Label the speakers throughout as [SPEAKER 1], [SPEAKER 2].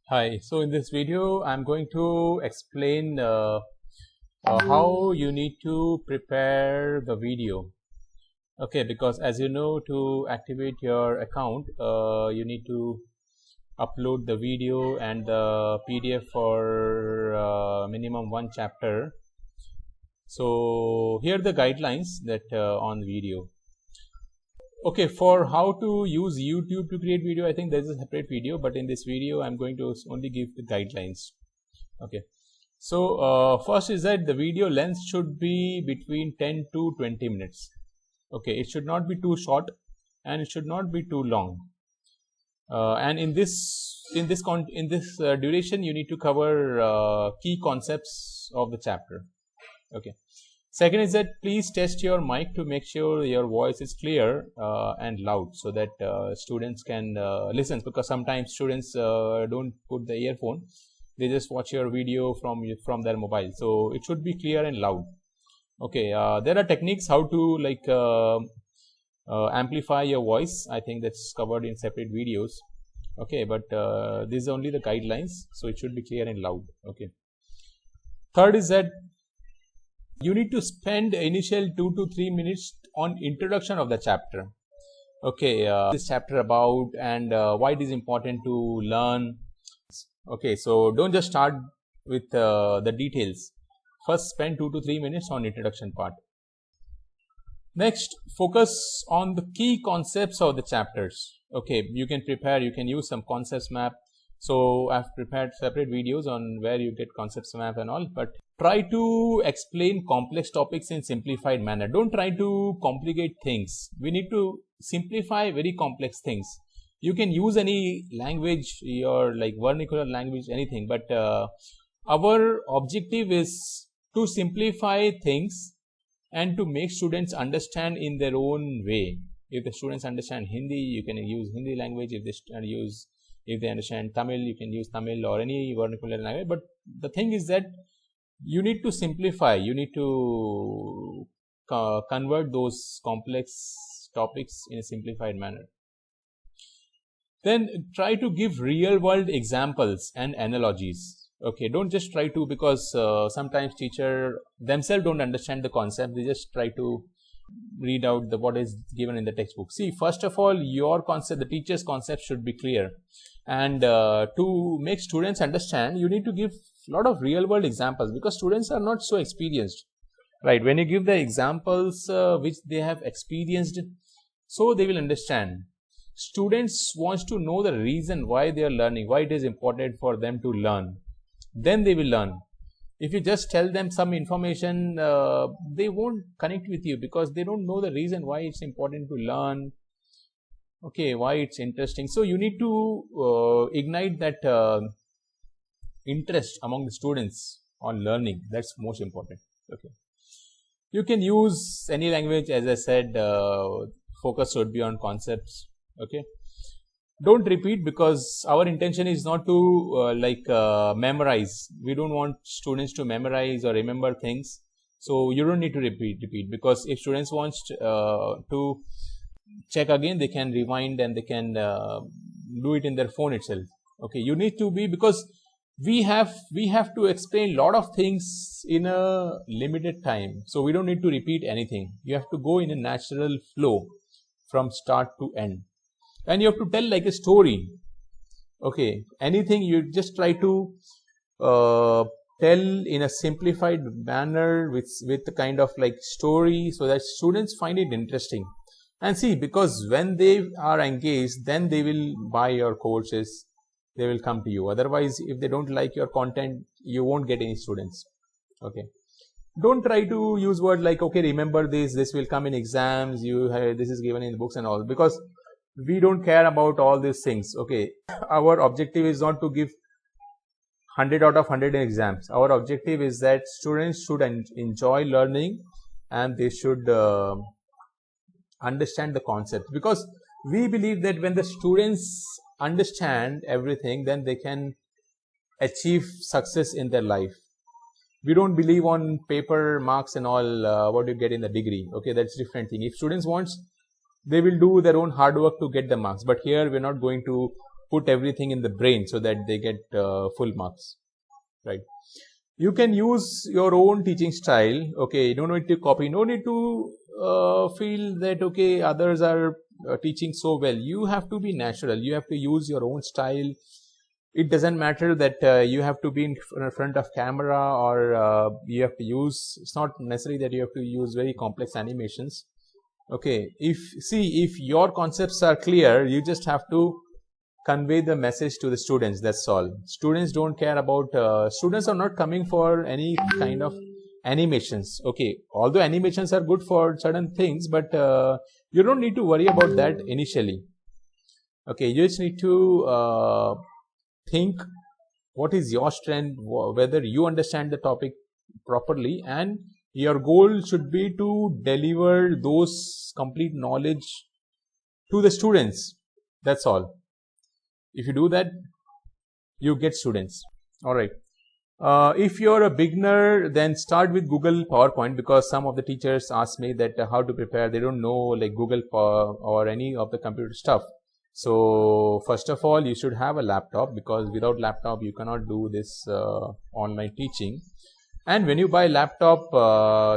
[SPEAKER 1] Hi, so in this video I'm going to explain how you need to prepare the video. Okay, because as you know, to activate your account you need to upload the video and the PDF for minimum one chapter. So here are the guidelines that on video. Okay, for how to use YouTube to create video, I think there's a separate video, but in this video I'm going to only give the guidelines. Okay, so first is that the video length should be between 10 to 20 minutes. Okay, it should not be too short and it should not be too long. And in this duration you need to cover key concepts of the chapter. Okay. Second is that please test your mic to make sure your voice is clear and loud, so that students can listen, because sometimes students don't put the earphone, they just watch your video from their mobile. So it should be clear and loud. Okay, there are techniques how to amplify your voice. I think that's covered in separate videos. Okay, but this is only the guidelines, so it should be clear and loud. Okay. Third is that you need to spend initial 2 to 3 minutes on introduction of the chapter. Okay, this chapter about and why it is important to learn. Okay, so don't just start with the details. First, spend 2 to 3 minutes on introduction part. Next, focus on the key concepts of the chapters. Okay, you can use some concepts map. So I've prepared separate videos on where you get concepts map and all, but try to explain complex topics in simplified manner. Don't try to complicate things. We need to simplify very complex things. You can use any language, your like vernacular language, anything, but our objective is to simplify things and to make students understand in their own way. If the students understand Hindi, you can use Hindi language. If they understand Tamil, you can use Tamil or any vernacular language. But the thing is that you need to simplify. You need to convert those complex topics in a simplified manner. Then try to give real world examples and analogies. Okay, don't just try to, because sometimes teacher themselves don't understand the concept. They just try to read out what is given in the textbook. See, first of all, your concept, the teacher's concept should be clear. And to make students understand, you need to give a lot of real world examples, because students are not so experienced. Right, when you give the examples which they have experienced, so they will understand. Students want to know the reason why they are learning, why it is important for them to learn. Then they will learn. If you just tell them some information, they won't connect with you, because they don't know the reason why it's important to learn. Okay, why it's interesting. So you need to ignite that interest among the students on learning. That's most important. Okay, you can use any language. As I said, focus should be on concepts. Okay, don't repeat, because our intention is not to memorize. We don't want students to memorize or remember things. So you don't need to repeat, because if students want to check again, they can rewind and they can do it in their phone itself. Okay, you need to be, because we have to explain a lot of things in a limited time. So we don't need to repeat anything. You have to go in a natural flow from start to end. And you have to tell like a story. Okay, anything you just try to tell in a simplified manner with the kind of like story, so that students find it interesting. And see, because when they are engaged, then they will buy your courses, they will come to you. Otherwise, if they don't like your content, you won't get any students. Okay, don't try to use word like, okay, remember this will come in exams, this is given in books and all, because we don't care about all these things. Okay, our objective is not to give 100 out of 100 in exams. Our objective is that students should enjoy learning and they should understand the concept, because we believe that when the students understand everything, then they can achieve success in their life. We don't believe on paper marks and all, what you get in the degree. Okay, that's a different thing. If students want, they will do their own hard work to get the marks. But here we're not going to put everything in the brain so that they get full marks, right? You can use your own teaching style. Okay, you don't need to copy, no need to feel that okay, others are teaching so well. You have to be natural. You have to use your own style. It doesn't matter that you have to be in front of camera, or you have to use, it's not necessary that you have to use very complex animations. Okay, if your concepts are clear, you just have to convey the message to the students. That's all. Students don't care about students are not coming for any kind of animations. Okay, although animations are good for certain things, but you don't need to worry about that initially. Okay, you just need to think what is your strength, whether you understand the topic properly, and your goal should be to deliver those complete knowledge to the students. That's all. If you do that, you get students. All right. If you're a beginner, then start with Google PowerPoint, because some of the teachers ask me that how to prepare. They don't know like Google or any of the computer stuff. So first of all, you should have a laptop, because without laptop you cannot do this online teaching. And when you buy laptop,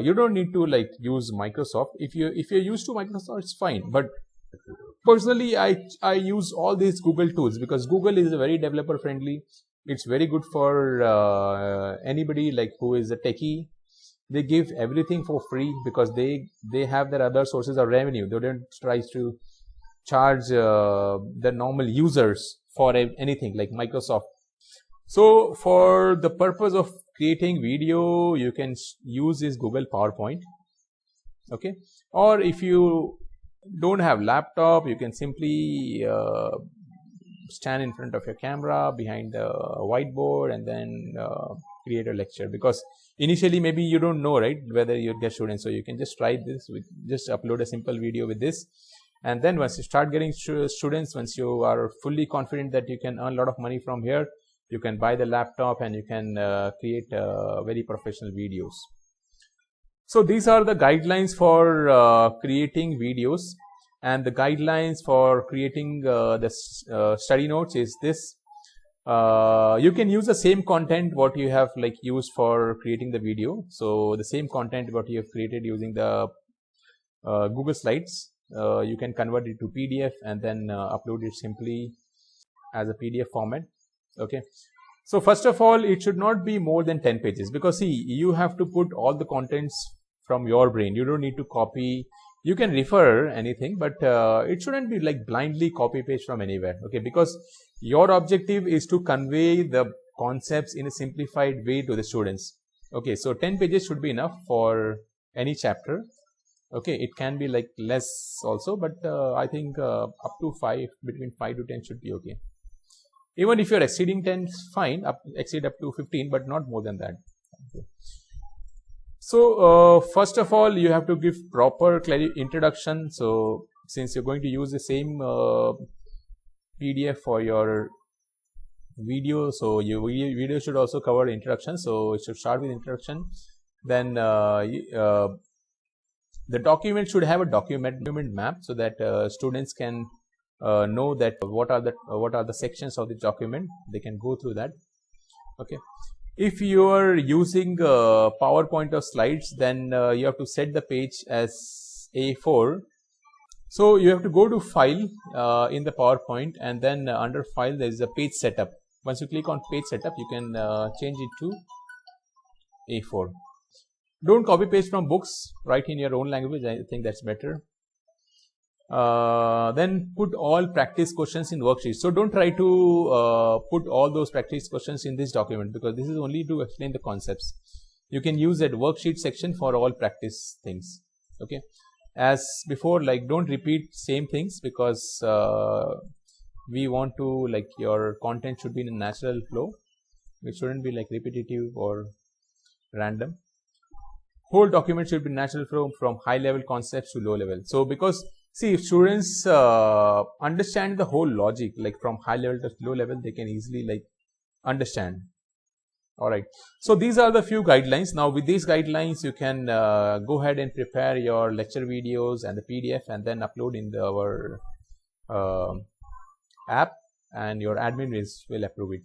[SPEAKER 1] you don't need to like use Microsoft. If you're used to Microsoft, it's fine. But personally, I use all these Google tools, because Google is very developer friendly. It's very good for anybody like who is a techie. They give everything for free because they have their other sources of revenue. They don't try to charge the normal users for anything like Microsoft. So for the purpose of creating video, you can use this Google PowerPoint. Okay, or if you don't have laptop, you can simply stand in front of your camera behind the whiteboard and then create a lecture, because initially maybe you don't know, right, whether you'll get students. So you can just try this with just upload a simple video with this, and then once you start getting students, once you are fully confident that you can earn a lot of money from here, you can buy the laptop and you can create very professional videos. So these are the guidelines for creating videos, and the guidelines for creating the study notes is this. You can use the same content what you have like used for creating the video. So the same content what you have created using the Google Slides, you can convert it to PDF and then upload it simply as a PDF format. Okay. So first of all, it should not be more than 10 pages, because see, you have to put all the contents from your brain. You don't need to copy. You can refer anything, but it shouldn't be like blindly copy paste from anywhere. Okay, because your objective is to convey the concepts in a simplified way to the students. Okay, so 10 pages should be enough for any chapter. Okay, it can be like less also, but I think up to 5, between 5 to 10 should be okay. Even if you're exceeding 10, fine, exceed up to 15, but not more than that. Okay. So first of all, you have to give proper introduction. So since you're going to use the same PDF for your video, so your video should also cover introduction. So it should start with introduction. Then the document should have a document map, so that students can know that what are the sections of the document. They can go through that. Okay. If you are using PowerPoint or slides, then you have to set the page as A4. So you have to go to File in the PowerPoint, and then under File there is a page setup. Once you click on page setup, you can change it to A4. Don't copy paste from books. Write in your own language. I think that's better. Then put all practice questions in worksheets. So don't try to put all those practice questions in this document, because this is only to explain the concepts. You can use that worksheet section for all practice things. Okay, as before, like don't repeat same things, because we want to like your content should be in a natural flow. It shouldn't be like repetitive or random. Whole document should be natural flow from high level concepts to low level. So because see, if students understand the whole logic, like from high level to low level, they can easily like understand. All right. So these are the few guidelines. Now with these guidelines, you can go ahead and prepare your lecture videos and the PDF, and then upload in our app. and your admin will approve it.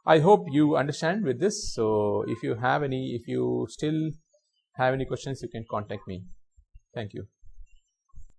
[SPEAKER 1] I hope you understand with this. So if you still have any questions, you can contact me. Thank you.